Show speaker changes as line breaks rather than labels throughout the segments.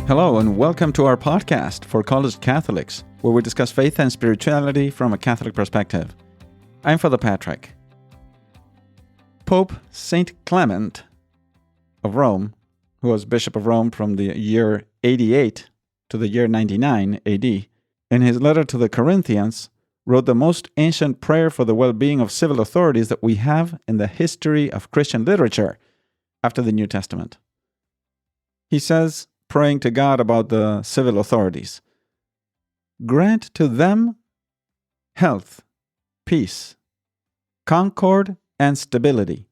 Hello and welcome to our podcast for college Catholics, where we discuss faith and spirituality from a Catholic perspective. I'm Father Patrick. Pope Saint Clement of Rome, who was Bishop of Rome from the year 88 to the year 99 AD, in his letter to the Corinthians, wrote the most ancient prayer for the well-being of civil authorities that we have in the history of Christian literature after the New Testament. He says, praying to God about the civil authorities, "Grant to them health, peace, concord, and stability,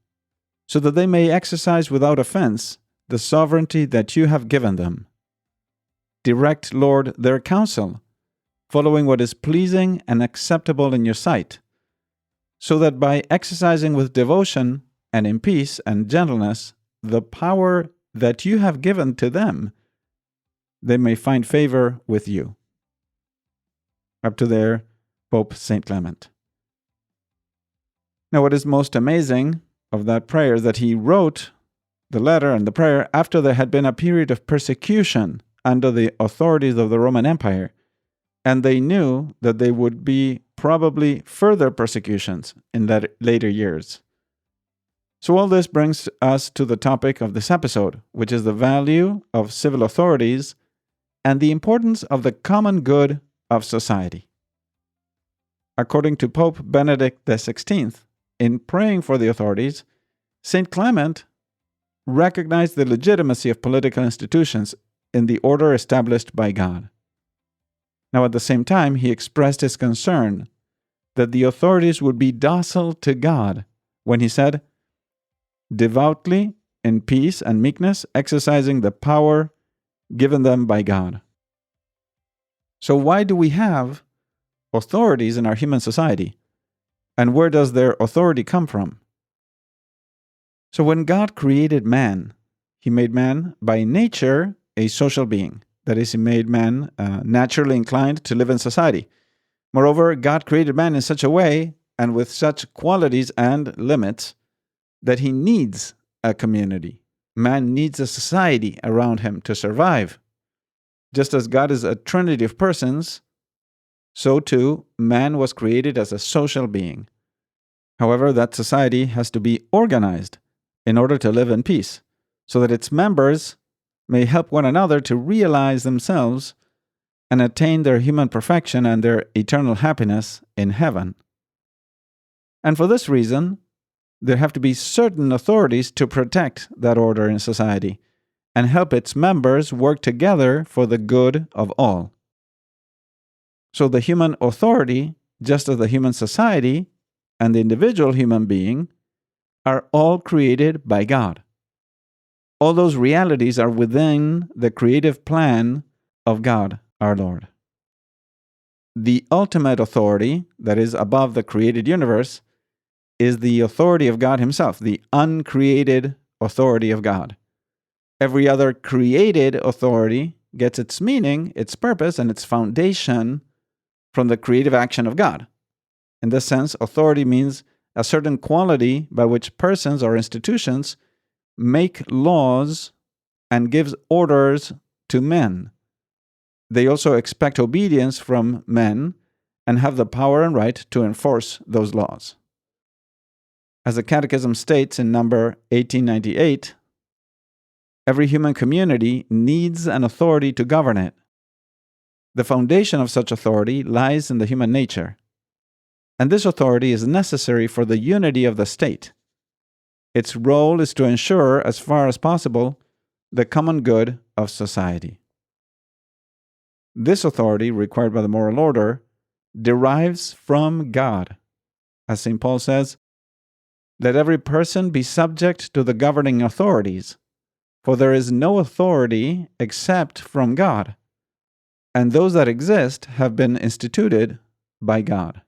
so that they may exercise without offense the sovereignty that you have given them. Direct, Lord, their counsel, following what is pleasing and acceptable in your sight, so that by exercising with devotion and in peace and gentleness the power that you have given to them, they may find favor with you." Up to there, Pope Saint Clement. Now, what is most amazing of that prayer is that he wrote the letter and the prayer after there had been a period of persecution under the authorities of the Roman Empire, and they knew that there would be probably further persecutions in later years. So all this brings us to the topic of this episode, which is the value of civil authorities and the importance of the common good of society. According to Pope Benedict XVI, in praying for the authorities, Saint Clement recognized the legitimacy of political institutions in the order established by God. Now, at the same time, he expressed his concern that the authorities would be docile to God when he said, "Devoutly, in peace and meekness, exercising the power given them by God." So why do we have authorities in our human society? And where does their authority come from? So when God created man, he made man by nature a social being. That is, he made man naturally inclined to live in society. Moreover, God created man in such a way and with such qualities and limits that he needs a community. Man needs a society around him to survive. Just as God is a trinity of persons, so too man was created as a social being. However, that society has to be organized in order to live in peace, so that its members may help one another to realize themselves and attain their human perfection and their eternal happiness in heaven. And for this reason, there have to be certain authorities to protect that order in society and help its members work together for the good of all. So the human authority, just as the human society and the individual human being, are all created by God. All those realities are within the creative plan of God, our Lord. The ultimate authority, that is above the created universe, is the authority of God himself, the uncreated authority of God. Every other created authority gets its meaning, its purpose, and its foundation from the creative action of God. In this sense, authority means a certain quality by which persons or institutions make laws and gives orders to men. They also expect obedience from men and have the power and right to enforce those laws. As the Catechism states in number 1898, every human community needs an authority to govern it. The foundation of such authority lies in the human nature, and this authority is necessary for the unity of the state. Its role is to ensure, as far as possible, the common good of society. This authority, required by the moral order, derives from God. As St. Paul says, "Let every person be subject to the governing authorities, for there is no authority except from God, and those that exist have been instituted by God."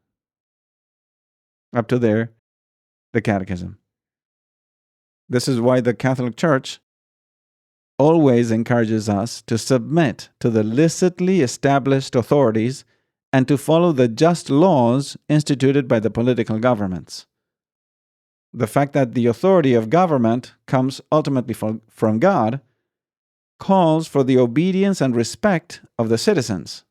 Up to there, the Catechism. This is why the Catholic Church always encourages us to submit to the licitly established authorities and to follow the just laws instituted by the political governments. The fact that the authority of government comes ultimately from God calls for the obedience and respect of the citizens.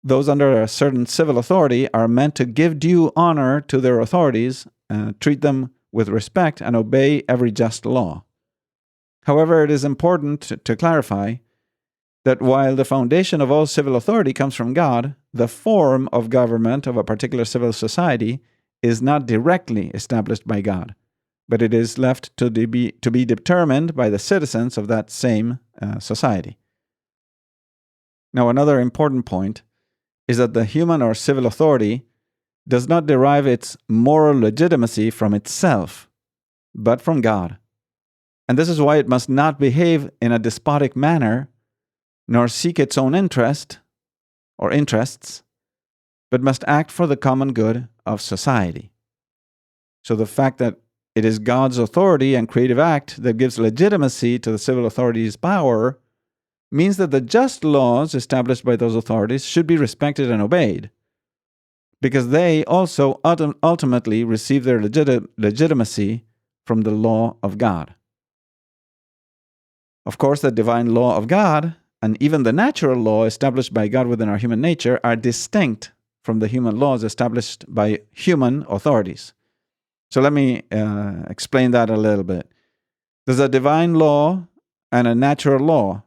Those under a certain civil authority are meant to give due honor to their authorities, treat them with respect, and obey every just law. However, it is important to clarify that while the foundation of all civil authority comes from God, the form of government of a particular civil society is not directly established by God, but it is left to be determined by the citizens of that same society. Now, another important point is that the human or civil authority does not derive its moral legitimacy from itself, but from God. And this is why it must not behave in a despotic manner, nor seek its own interest or interests, but must act for the common good of society. So the fact that it is God's authority and creative act that gives legitimacy to the civil authority's power means that the just laws established by those authorities should be respected and obeyed, because they also ultimately receive their legitimacy from the law of God. Of course, the divine law of God and even the natural law established by God within our human nature are distinct from the human laws established by human authorities. So let me explain that a little bit. There's a divine law and a natural law.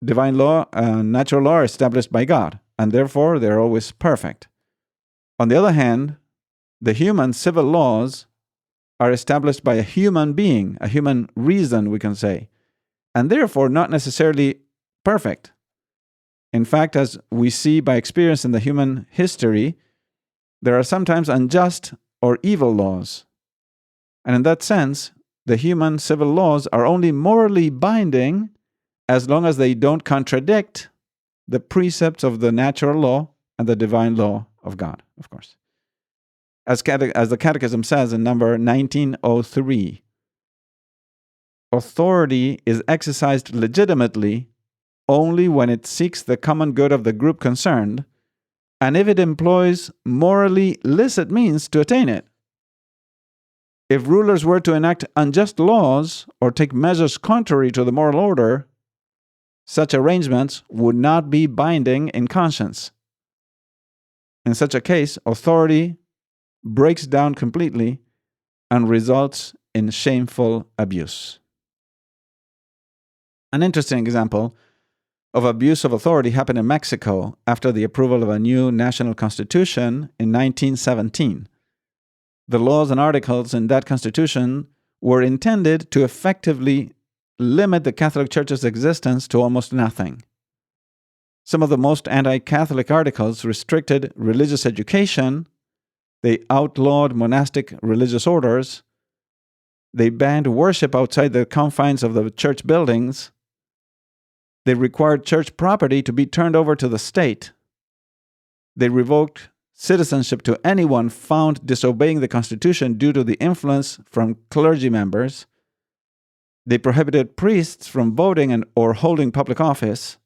Divine law and natural law are established by God, and therefore they're always perfect. On the other hand, the human civil laws are established by a human being, a human reason, we can say, and therefore not necessarily perfect. In fact, as we see by experience in the human history, there are sometimes unjust or evil laws. And in that sense, the human civil laws are only morally binding as long as they don't contradict the precepts of the natural law and the divine law of God, of course. As the Catechism says in number 1903, authority is exercised legitimately only when it seeks the common good of the group concerned, and if it employs morally licit means to attain it. If rulers were to enact unjust laws or take measures contrary to the moral order, such arrangements would not be binding in conscience. In such a case, authority breaks down completely and results in shameful abuse. An interesting example of abuse of authority happened in Mexico after the approval of a new national constitution in 1917. The laws and articles in that constitution were intended to effectively limit the Catholic Church's existence to almost nothing. Some of the most anti-Catholic articles restricted religious education, they outlawed monastic religious orders, they banned worship outside the confines of the church buildings, they required church property to be turned over to the state, they revoked citizenship to anyone found disobeying the Constitution due to the influence from clergy members, they prohibited priests from voting or holding public office,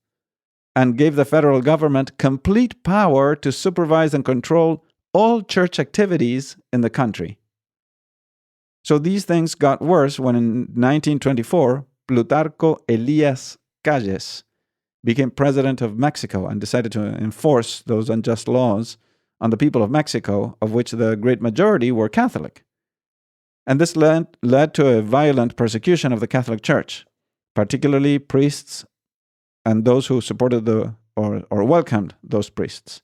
and gave the federal government complete power to supervise and control all church activities in the country. So these things got worse when in 1924, Plutarco Elias Calles became president of Mexico and decided to enforce those unjust laws on the people of Mexico, of which the great majority were Catholic. And this led to a violent persecution of the Catholic Church, particularly priests and those who supported or welcomed those priests.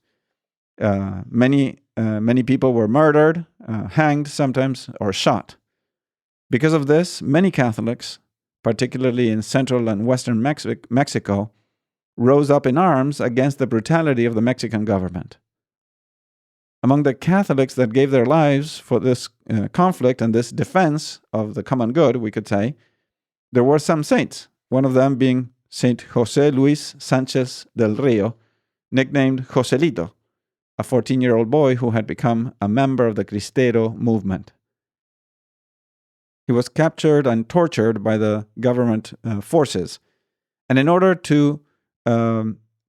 Many people were murdered, hanged sometimes, or shot. Because of this, many Catholics, particularly in central and western Mexico, rose up in arms against the brutality of the Mexican government. Among the Catholics that gave their lives for this conflict and this defense of the common good, we could say, there were some saints, one of them being Saint José Luis Sánchez del Río, nicknamed Joselito, a 14-year-old boy who had become a member of the Cristero movement. He was captured and tortured by the government forces, and in order to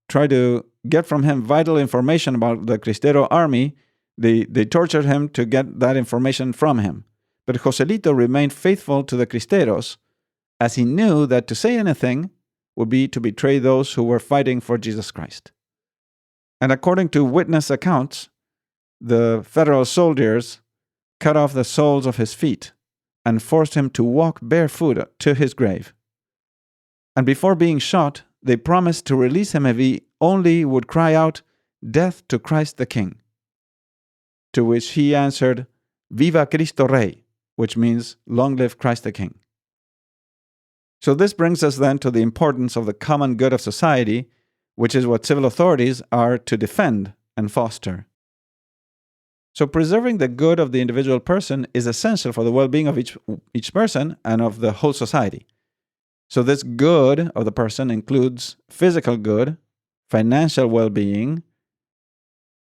try to get from him vital information about the Cristero army, they tortured him to get that information from him. But Joselito remained faithful to the Cristeros as he knew that to say anything would be to betray those who were fighting for Jesus Christ. And according to witness accounts, the federal soldiers cut off the soles of his feet and forced him to walk barefoot to his grave. And before being shot, they promised to release him if he only would cry out, "Death to Christ the King." To which he answered, "Viva Cristo Rey," which means, "Long live Christ the King." So this brings us then to the importance of the common good of society, which is what civil authorities are to defend and foster. So preserving the good of the individual person is essential for the well-being of each person and of the whole society. So this good of the person includes physical good, financial well-being,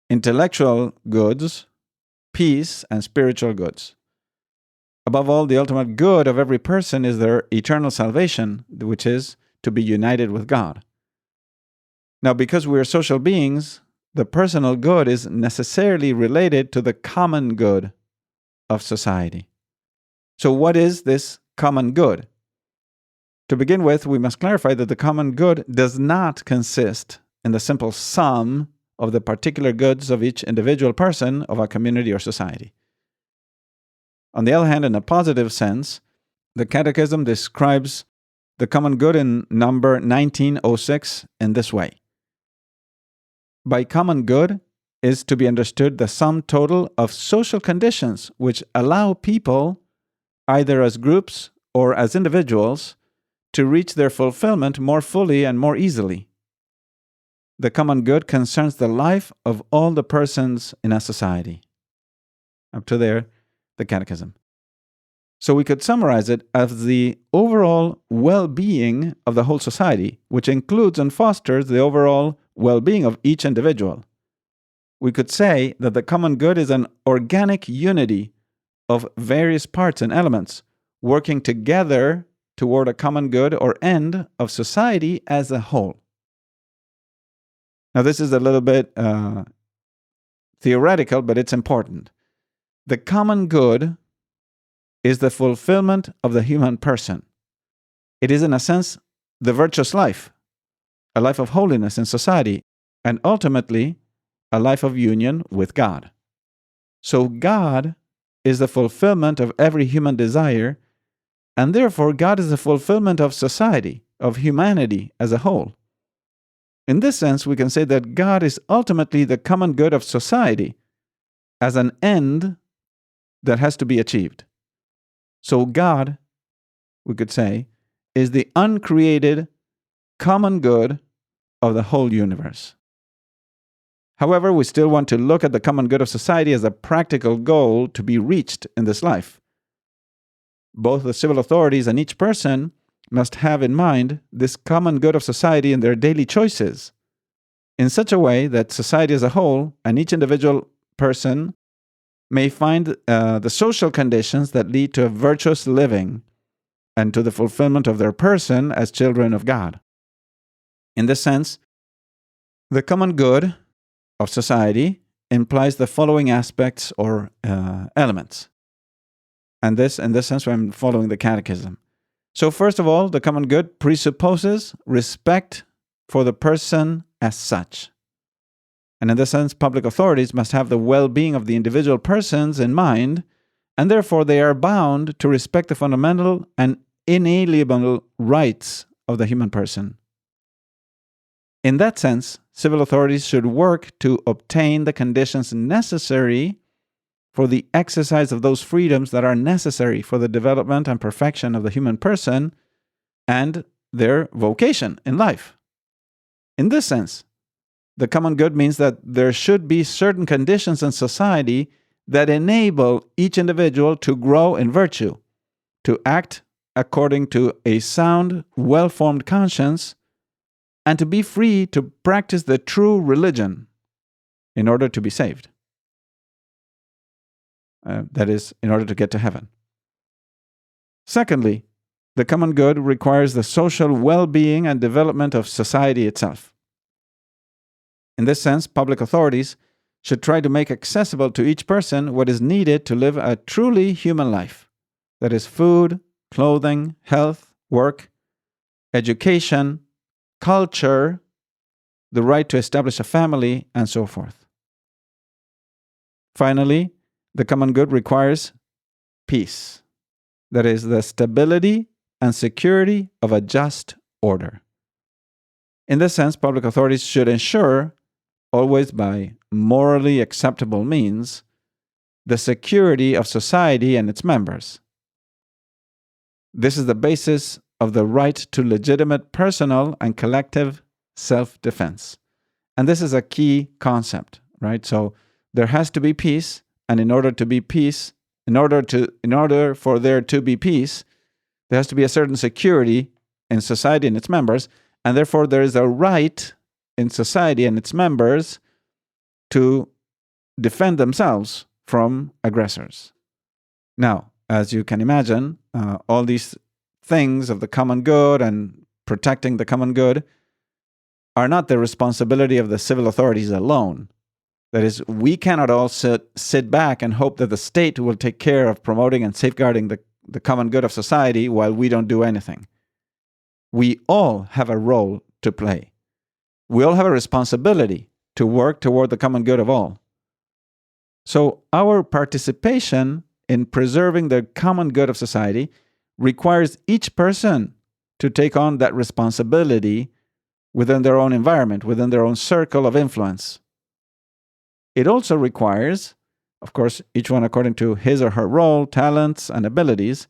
intellectual goods, peace, and spiritual goods. Above all, the ultimate good of every person is their eternal salvation, which is to be united with God. Now, because we are social beings, the personal good is necessarily related to the common good of society. So what is this common good? To begin with, we must clarify that the common good does not consist in the simple sum of the particular goods of each individual person of a community or society. On the other hand, in a positive sense, the Catechism describes the common good in number 1906 in this way. By common good is to be understood the sum total of social conditions which allow people, either as groups or as individuals, to reach their fulfillment more fully and more easily. The common good concerns the life of all the persons in a society. Up to there, the Catechism. So we could summarize it as the overall well-being of the whole society, which includes and fosters the overall well-being of each individual. We could say that the common good is an organic unity of various parts and elements working together toward a common good or end of society as a whole. Now, this is a little bit theoretical, but it's important. The common good is the fulfillment of the human person. It is, in a sense, the virtuous life, a life of holiness in society, and ultimately, a life of union with God. So God is the fulfillment of every human desire, and therefore God is the fulfillment of society, of humanity as a whole. In this sense, we can say that God is ultimately the common good of society as an end that has to be achieved. So God, we could say, is the uncreated common good of the whole universe. However, we still want to look at the common good of society as a practical goal to be reached in this life. Both the civil authorities and each person must have in mind this common good of society in their daily choices, in such a way that society as a whole and each individual person may find the social conditions that lead to a virtuous living and to the fulfillment of their person as children of God. In this sense, the common good of society implies the following aspects or elements. And this, in this sense, I'm following the Catechism. So first of all, the common good presupposes respect for the person as such. And in this sense, public authorities must have the well-being of the individual persons in mind, and therefore they are bound to respect the fundamental and inalienable rights of the human person. In that sense, civil authorities should work to obtain the conditions necessary for the exercise of those freedoms that are necessary for the development and perfection of the human person and their vocation in life. In this sense, the common good means that there should be certain conditions in society that enable each individual to grow in virtue, to act according to a sound, well-formed conscience, and to be free to practice the true religion in order to be saved. That is, in order to get to heaven. Secondly, the common good requires the social well-being and development of society itself. In this sense, public authorities should try to make accessible to each person what is needed to live a truly human life. That is food, clothing, health, work, education, culture, the right to establish a family, and so forth. Finally, the common good requires peace. That is, the stability and security of a just order. In this sense, public authorities should ensure, always by morally acceptable means, the security of society and its members. This is the basis of the right to legitimate personal and collective self-defense. And this is a key concept, right? So there has to be peace, and in order for there to be peace, there has to be a certain security in society and its members, and therefore there is a right in society and its members to defend themselves from aggressors. Now, as you can imagine, all these things of the common good and protecting the common good are not the responsibility of the civil authorities alone. That is, we cannot all sit back and hope that the state will take care of promoting and safeguarding the common good of society while we don't do anything. We all have a role to play. We all have a responsibility to work toward the common good of all. So our participation in preserving the common good of society requires each person to take on that responsibility within their own environment, within their own circle of influence. It also requires, of course, each one according to his or her role, talents, and abilities,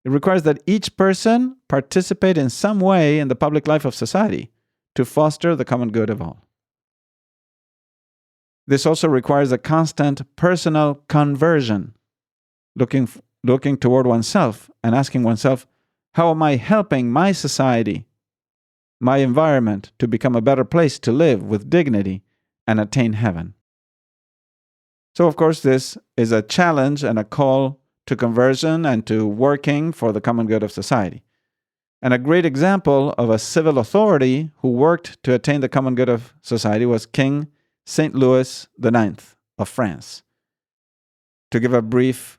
it requires that each person participate in some way in the public life of society to foster the common good of all. This also requires a constant personal conversion, looking toward oneself and asking oneself, how am I helping my society, my environment, to become a better place to live with dignity and attain heaven? So, of course, this is a challenge and a call to conversion and to working for the common good of society. And a great example of a civil authority who worked to attain the common good of society was King St. Louis IX of France. To give a brief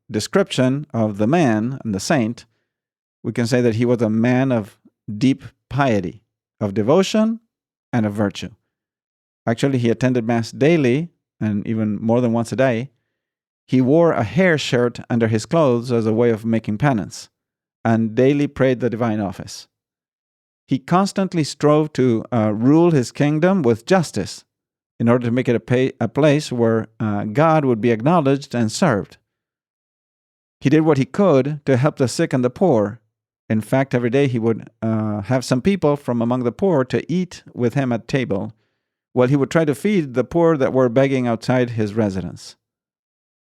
description of the man and the saint, we can say that he was a man of deep piety, of devotion, and of virtue. Actually, he attended Mass daily, and even more than once a day. He wore a hair shirt under his clothes as a way of making penance, and daily prayed the divine office. He constantly strove to rule his kingdom with justice in order to make it a place where God would be acknowledged and served. He did what he could to help the sick and the poor. In fact, every day he would have some people from among the poor to eat with him at table, while he would try to feed the poor that were begging outside his residence.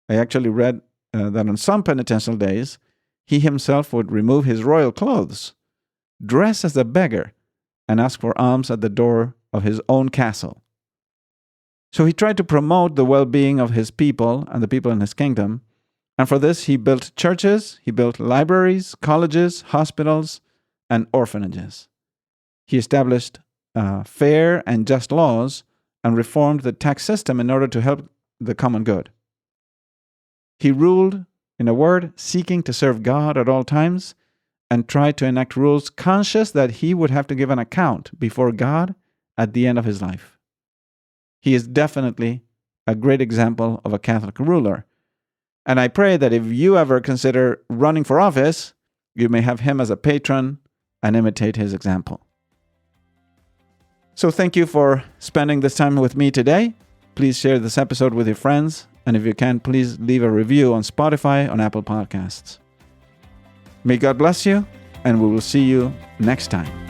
I actually read that on some penitential days, he himself would remove his royal clothes, dress as a beggar, and ask for alms at the door of his own castle. So he tried to promote the well-being of his people and the people in his kingdom, and for this he built churches, he built libraries, colleges, hospitals, and orphanages. He established fair and just laws and reformed the tax system in order to help the common good. He ruled, in a word, seeking to serve God at all times, and tried to enact rules conscious that he would have to give an account before God at the end of his life. He is definitely a great example of a Catholic ruler. And I pray that if you ever consider running for office, you may have him as a patron and imitate his example. So thank you for spending this time with me today. Please share this episode with your friends. And if you can, please leave a review on Spotify, on Apple Podcasts. May God bless you, and we will see you next time.